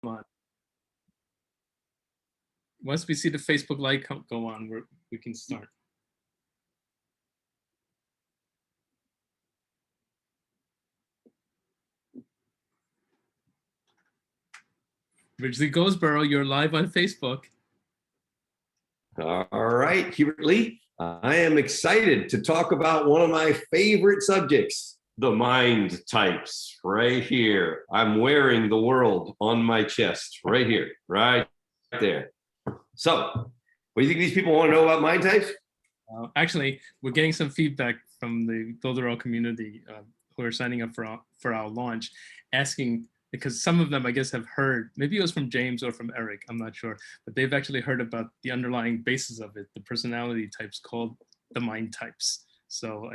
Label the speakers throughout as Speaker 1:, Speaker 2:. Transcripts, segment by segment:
Speaker 1: on. Once we see the Facebook light go on, we can start. Ridgely Goldsboro, you're live on Facebook.
Speaker 2: All right, Hubert Lee. I am excited to talk about one of my favorite subjects, the mind types, right here. I'm wearing the world on my chest, right here, right there. So, what do you think these people want to know about mind types?
Speaker 1: Actually, we're getting some feedback from the Goldsboro community who are signing up for our launch, asking, because some of them, I guess, have heard, maybe it was from James or from Eric, I'm not sure, but they've actually heard about the underlying basis of it, the personality types called the mind types. So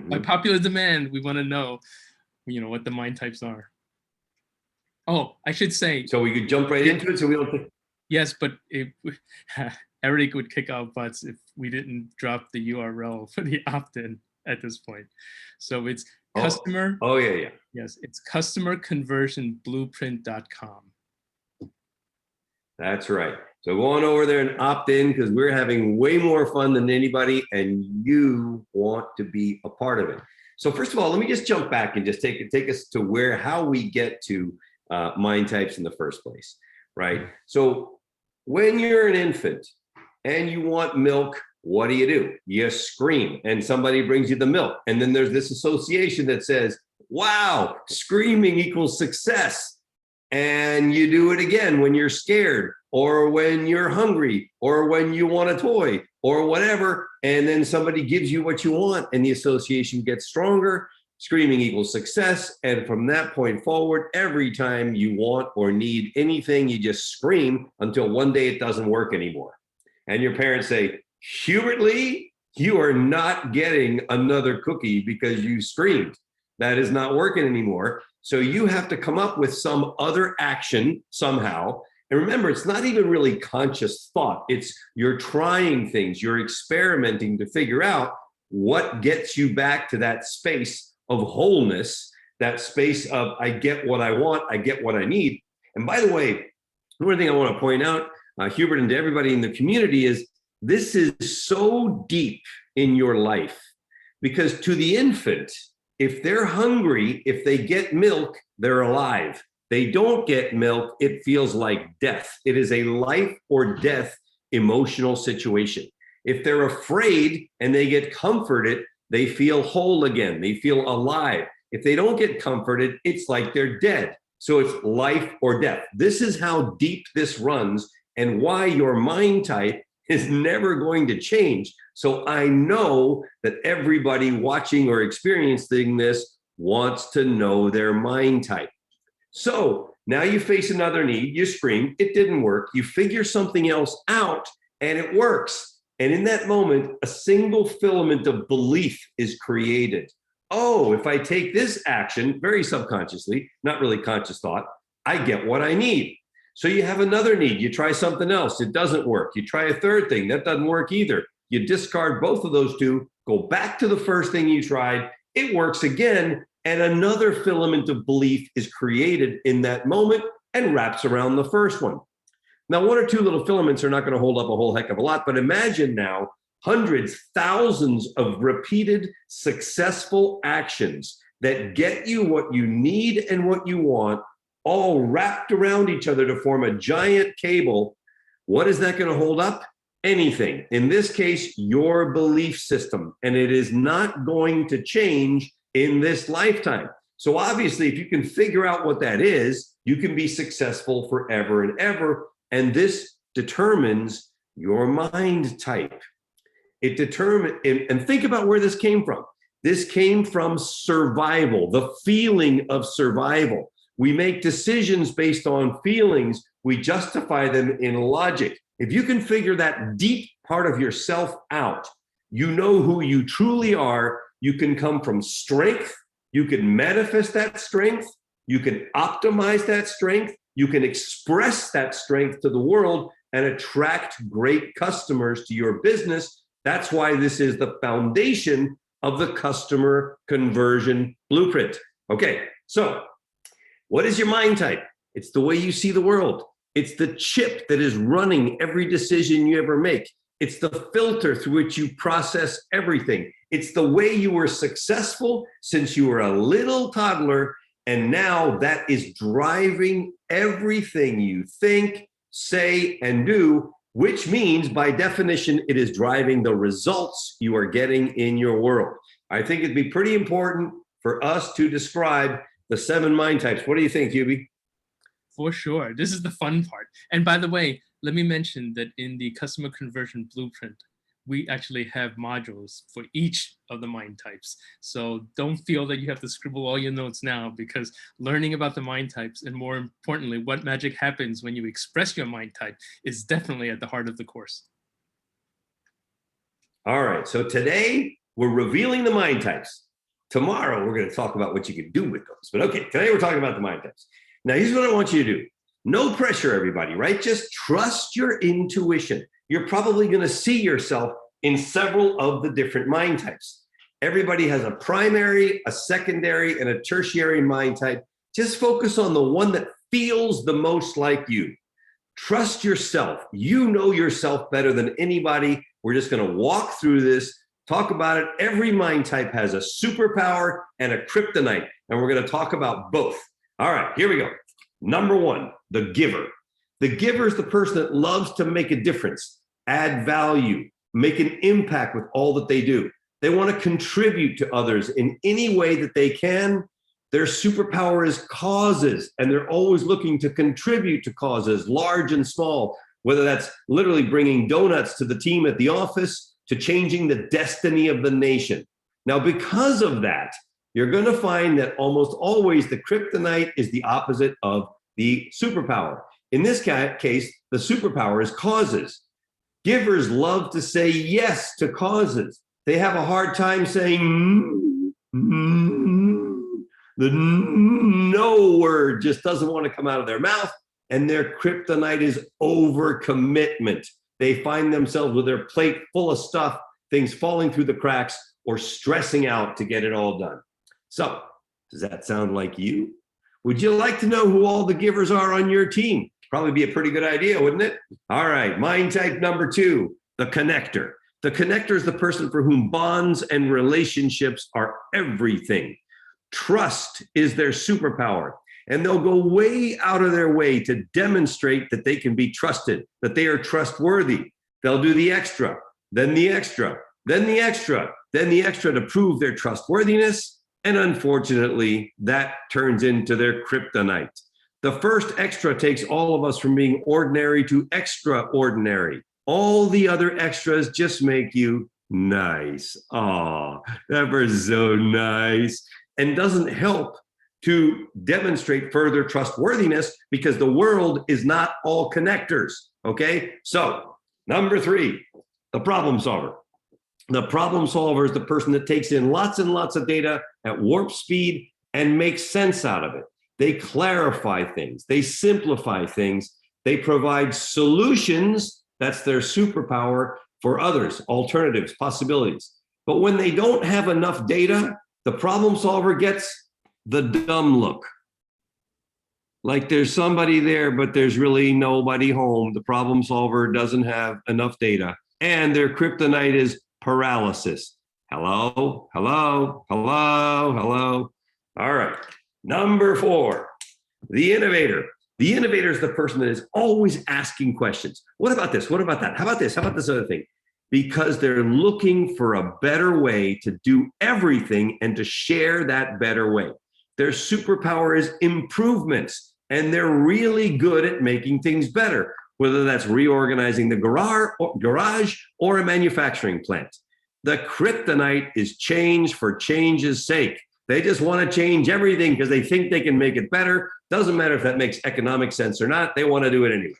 Speaker 1: by popular demand, we want to know, what the mind types are. Oh, I should say.
Speaker 2: So we could jump right into it, so we don't think.
Speaker 1: Yes, but Eric would kick our butts if we didn't drop the URL for the opt-in at this point. So it's customer.
Speaker 2: Oh yeah.
Speaker 1: Yes, it's customerconversionblueprint.com.
Speaker 2: That's right. So go on over there and opt in, because we're having way more fun than anybody, and you want to be a part of it. So first of all, let me just jump back and just take us to how we get to mind types in the first place, right? So when you're an infant and you want milk, what do? You scream, and somebody brings you the milk. And then there's this association that says, wow, screaming equals success. And you do it again when you're scared, or when you're hungry, or when you want a toy, or whatever. And then somebody gives you what you want, and the association gets stronger. Screaming equals success. And from that point forward, every time you want or need anything, you just scream until one day it doesn't work anymore. And your parents say, Hubert Lee, you are not getting another cookie because you screamed. That is not working anymore. So you have to come up with some other action somehow. And remember, it's not even really conscious thought. It's you're trying things, you're experimenting to figure out what gets you back to that space of wholeness, that space of I get what I want, I get what I need. And by the way, one thing I want to point out, Hubert, and to everybody in the community, is this is so deep in your life, because to the infant, if they're hungry, if they get milk, they're alive. They don't get milk, it feels like death. It is a life or death emotional situation. If they're afraid and they get comforted, they feel whole again. They feel alive. If they don't get comforted, it's like they're dead. So it's life or death. This is how deep this runs, and why your mind type is never going to change. So I know that everybody watching or experiencing this wants to know their mind type. So now you face another need, you scream, it didn't work, you figure something else out, and it works. And in that moment, a single filament of belief is created. Oh, if I take this action, very subconsciously, not really conscious thought, I get what I need. So you have another need, you try something else, it doesn't work. You try a third thing, that doesn't work either. You discard both of those two, go back to the first thing you tried, it works again, and another filament of belief is created in that moment and wraps around the first one. Now, one or two little filaments are not going to hold up a whole heck of a lot, but imagine now hundreds, thousands of repeated successful actions that get you what you need and what you want, all wrapped around each other to form a giant cable. What is that going to hold up? Anything. In this case, your belief system. And it is not going to change in this lifetime. So obviously, if you can figure out what that is, you can be successful forever and ever. And this determines your mind type. It determines, and think about where this came from. This came from survival, the feeling of survival. We make decisions based on feelings. We justify them in logic. If you can figure that deep part of yourself out, you know who you truly are. You can come from strength. You can manifest that strength. You can optimize that strength. You can express that strength to the world and attract great customers to your business. That's why this is the foundation of the customer conversion blueprint. Okay, so what is your mind type? It's the way you see the world. It's the chip that is running every decision you ever make. It's the filter through which you process everything. It's the way you were successful since you were a little toddler, and now that is driving everything you think, say, and do, which means by definition, it is driving the results you are getting in your world. I think it'd be pretty important for us to describe the 7 mind types. What do you think, Hubie?
Speaker 1: For sure. This is the fun part. And by the way, let me mention that in the customer conversion blueprint, we actually have modules for each of the mind types. So don't feel that you have to scribble all your notes now, because learning about the mind types, and more importantly, what magic happens when you express your mind type, is definitely at the heart of the course.
Speaker 2: All right, so today we're revealing the mind types. Tomorrow we're going to talk about what you can do with those. But okay, today we're talking about the mind types. Now here's what I want you to do. No pressure, everybody, right? Just trust your intuition. You're probably going to see yourself in several of the different mind types. Everybody has a primary, a secondary, and a tertiary mind type. Just focus on the one that feels the most like you. Trust yourself. You know yourself better than anybody. We're just going to walk through this, talk about it. Every mind type has a superpower and a kryptonite, and we're going to talk about both. All right, here we go. Number 1, the giver. The giver is the person that loves to make a difference, add value, make an impact with all that they do. They want to contribute to others in any way that they can. Their superpower is causes, and they're always looking to contribute to causes, large and small, whether that's literally bringing donuts to the team at the office, to changing the destiny of the nation. Now, because of that, you're going to find that almost always the kryptonite is the opposite of the superpower. In this case, the superpower is causes. Givers love to say yes to causes. They have a hard time saying the no word just doesn't want to come out of their mouth, and their kryptonite is overcommitment. They find themselves with their plate full of stuff, things falling through the cracks, or stressing out to get it all done. So, does that sound like you? Would you like to know who all the givers are on your team? Probably be a pretty good idea, wouldn't it? All right, mind type number 2, the connector. The connector is the person for whom bonds and relationships are everything. Trust is their superpower, and they'll go way out of their way to demonstrate that they can be trusted, that they are trustworthy. They'll do the extra, then the extra, then the extra, then the extra to prove their trustworthiness. And unfortunately, that turns into their kryptonite. The first extra takes all of us from being ordinary to extraordinary. All the other extras just make you nice. Oh, that was so nice. And doesn't help to demonstrate further trustworthiness, because the world is not all connectors. Okay, so number 3, the problem solver. The problem solver is the person that takes in lots and lots of data at warp speed and makes sense out of it. They clarify things, they simplify things, they provide solutions. That's their superpower for others, alternatives, possibilities. But when they don't have enough data, the problem solver gets the dumb look. Like there's somebody there, but there's really nobody home. The problem solver doesn't have enough data, and their kryptonite is paralysis. Hello, hello, hello, hello. All right. Number 4, the innovator. The innovator is the person that is always asking questions. What about this? What about that? How about this? How about this other thing? Because they're looking for a better way to do everything and to share that better way. Their superpower is improvements, and they're really good at making things better, whether that's reorganizing the garage or a manufacturing plant. The kryptonite is change for change's sake. They just want to change everything because they think they can make it better. Doesn't matter if that makes economic sense or not. They want to do it anyway.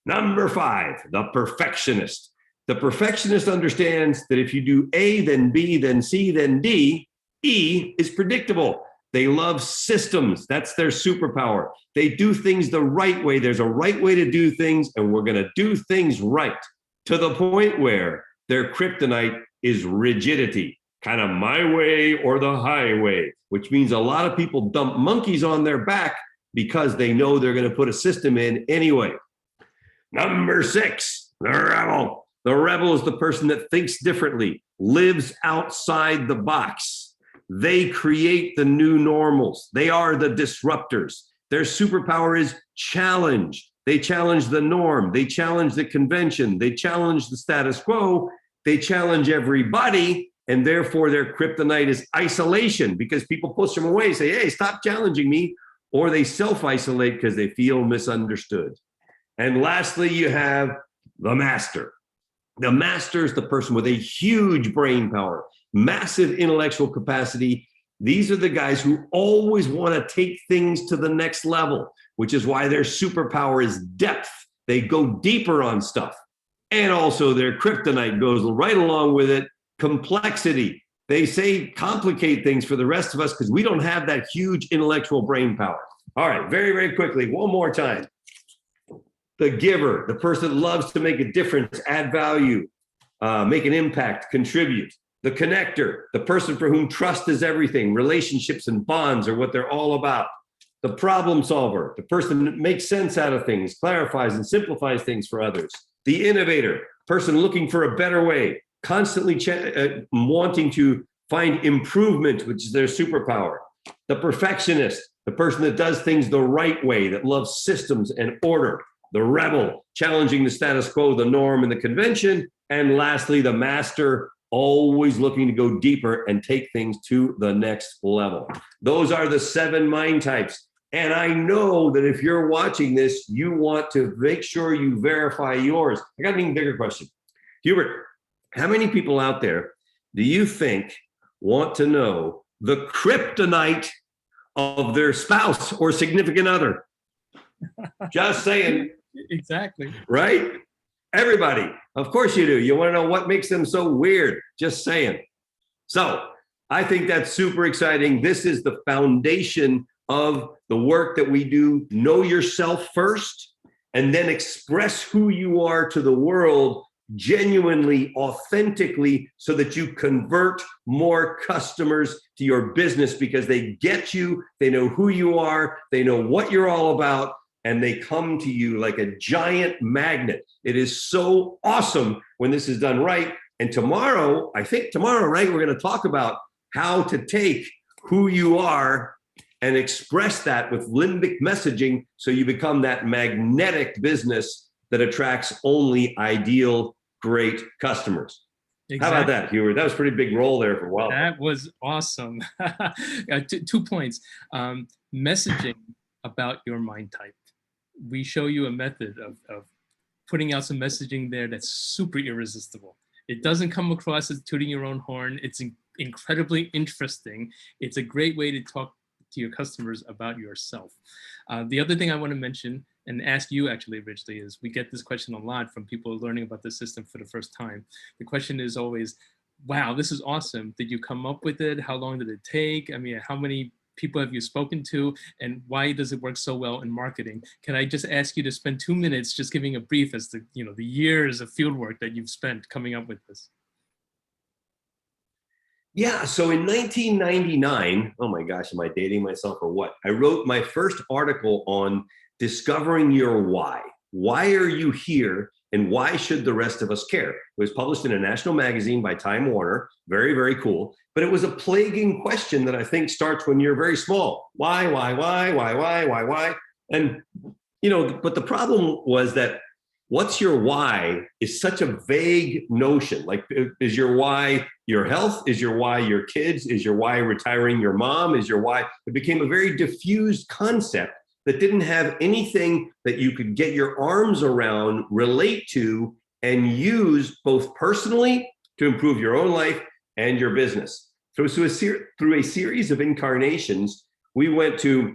Speaker 2: Number 5, the perfectionist. The perfectionist understands that if you do A, then B, then C, then D, E is predictable. They love systems. That's their superpower. They do things the right way. There's a right way to do things, and we're going to do things right, to the point where their kryptonite is rigidity, kind of my way or the highway, which means a lot of people dump monkeys on their back, because they know they're going to put a system in anyway. Number 6, the rebel. The rebel is the person that thinks differently, lives outside the box. They create the new normals. They are the disruptors. Their superpower is challenge. They challenge the norm. They challenge the convention. They challenge the status quo. They challenge everybody. And therefore, their kryptonite is isolation, because people push them away, say, hey, stop challenging me. Or they self-isolate because they feel misunderstood. And lastly, you have the master. The master is the person with a huge brain power, massive intellectual capacity. These are the guys who always want to take things to the next level, which is why their superpower is depth. They go deeper on stuff. And also their kryptonite goes right along with it, complexity. They say complicate things for the rest of us because we don't have that huge intellectual brain power. All right, very, very quickly, one more time. The giver, the person that loves to make a difference, add value, make an impact, contribute. The connector, the person for whom trust is everything, relationships and bonds are what they're all about. The problem solver, the person that makes sense out of things, clarifies and simplifies things for others. The innovator, person looking for a better way, constantly wanting to find improvement, which is their superpower. The perfectionist, the person that does things the right way, that loves systems and order. The rebel, challenging the status quo, the norm, and the convention. And lastly, the master, always looking to go deeper and take things to the next level. Those are the 7 mind types. And I know that if you're watching this, you want to make sure you verify yours. I got an even bigger question. Hubert, how many people out there do you think want to know the kryptonite of their spouse or significant other? Just saying.
Speaker 1: Exactly.
Speaker 2: Right? Everybody. Of course you do. You want to know what makes them so weird. Just saying. So I think that's super exciting. This is the foundation of the work that we do. Know yourself first, and then express who you are to the world genuinely, authentically, so that you convert more customers to your business because they get you, they know who you are, they know what you're all about, and they come to you like a giant magnet. It is so awesome when this is done right. And tomorrow, I think tomorrow, right, we're going to talk about how to take who you are and express that with limbic messaging so you become that magnetic business that attracts only ideal, great customers. Exactly. How about that, Hubert? That was a pretty big role there for a while.
Speaker 1: That was awesome. 2 points. Messaging about your mind type. We show you a method of putting out some messaging there that's super irresistible. It doesn't come across as tooting your own horn. It's incredibly interesting. It's a great way to talk to your customers about yourself. The other thing I want to mention and ask you actually, Ridgely, is we get this question a lot from people learning about the system for the first time. The question is always, wow, this is awesome. Did you come up with it? How long did it take? I mean, how many people have you spoken to, and why does it work so well in marketing? Can I just ask you to spend 2 minutes just giving a brief as to, you know, the years of field work that you've spent coming up with this?
Speaker 2: Yeah, so in 1999, oh my gosh, am I dating myself or what? I wrote my first article on discovering your why. Why are you here, and why should the rest of us care? It was published in a national magazine by Time Warner. Very, very cool. But it was a plaguing question that I think starts when you're very small. Why? And, you know, but the problem was that what's your why is such a vague notion. Like, is your why your health? Is your why your kids? Is your why retiring your mom? Is your why? It became a very diffused concept that didn't have anything that you could get your arms around, relate to, and use both personally to improve your own life and your business. So through a series of incarnations, we went to,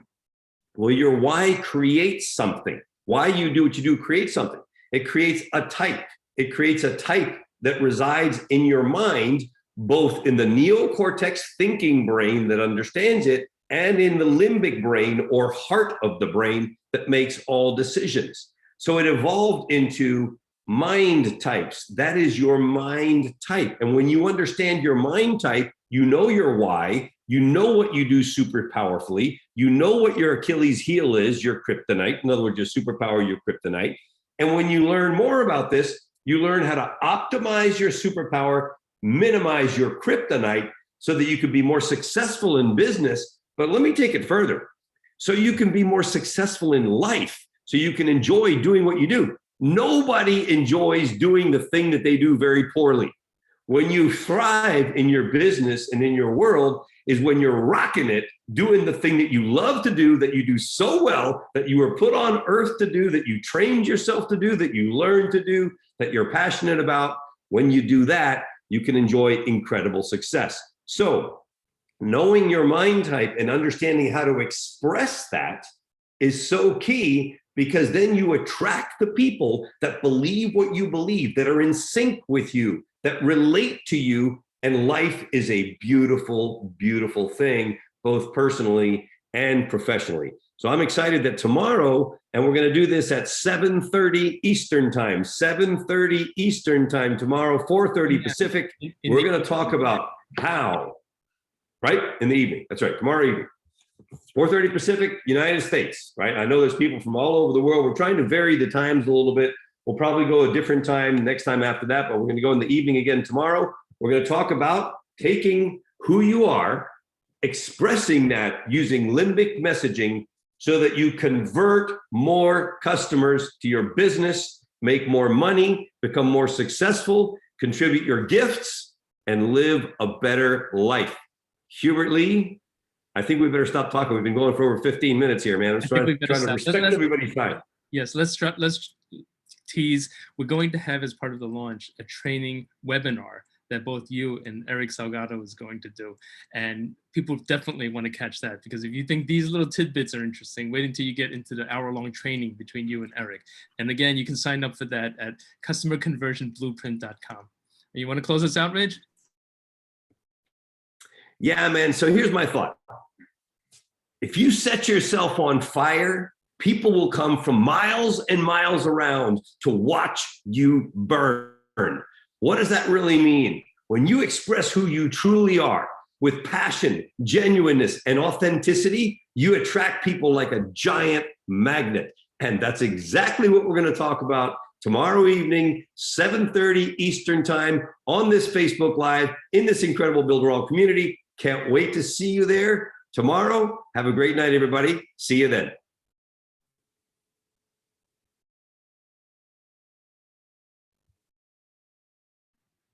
Speaker 2: well, your why creates something. Why you do what you do creates something. It creates a type. It creates a type that resides in your mind, both in the neocortex thinking brain that understands it, and in the limbic brain or heart of the brain that makes all decisions. So it evolved into mind types. That is your mind type. And when you understand your mind type, you know your why, You know what you do super powerfully. You know what your Achilles heel is, your kryptonite. In other words, your superpower, your kryptonite. And when you learn more about this, you learn how to optimize your superpower, minimize your kryptonite so that you can be more successful in business. But let me take it further. So you can be more successful in life, so you can enjoy doing what you do. Nobody enjoys doing the thing that they do very poorly. When you thrive in your business and in your world is when you're rocking it, doing the thing that you love to do, that you do so well, that you were put on earth to do, that you trained yourself to do, that you learned to do, that you're passionate about. When you do that, you can enjoy incredible success. So knowing your mind type and understanding how to express that is so key, because then you attract the people that believe what you believe, that are in sync with you, that relate to you. And life is a beautiful, beautiful thing, both personally and professionally. So I'm excited that tomorrow, and we're going to do this at 7:30 Eastern time, 7:30 Eastern time tomorrow, 4:30 Pacific. We're going to talk about how, right? In the evening. That's right. Tomorrow evening. 4:30 Pacific, United States, right? I know there's people from all over the world. We're trying to vary the times a little bit. We'll probably go a different time next time after that, but we're going to go in the evening again tomorrow. We're going to talk about taking who you are, expressing that using limbic messaging so that you convert more customers to your business, make more money, become more successful, contribute your gifts, and live a better life. Hubert Lee, I think we better stop talking. We've been going for over 15 minutes here, man. I'm trying to respect everybody's time.
Speaker 1: Yes, let's tease. We're going to have, as part of the launch, a training webinar that both you and Eric Salgado is going to do. And people definitely want to catch that, because if you think these little tidbits are interesting, wait until you get into the hour-long training between you and Eric. And again, you can sign up for that at customerconversionblueprint.com. You want to close us out, Rich?
Speaker 2: Yeah, man. So here's my thought. If you set yourself on fire, people will come from miles and miles around to watch you burn. What does that really mean? When you express who you truly are with passion, genuineness, and authenticity, you attract people like a giant magnet. And that's exactly what we're going to talk about tomorrow evening, 7:30 Eastern time on this Facebook Live in this incredible Builderall community. Can't wait to see you there tomorrow. Have a great night, everybody. See you then.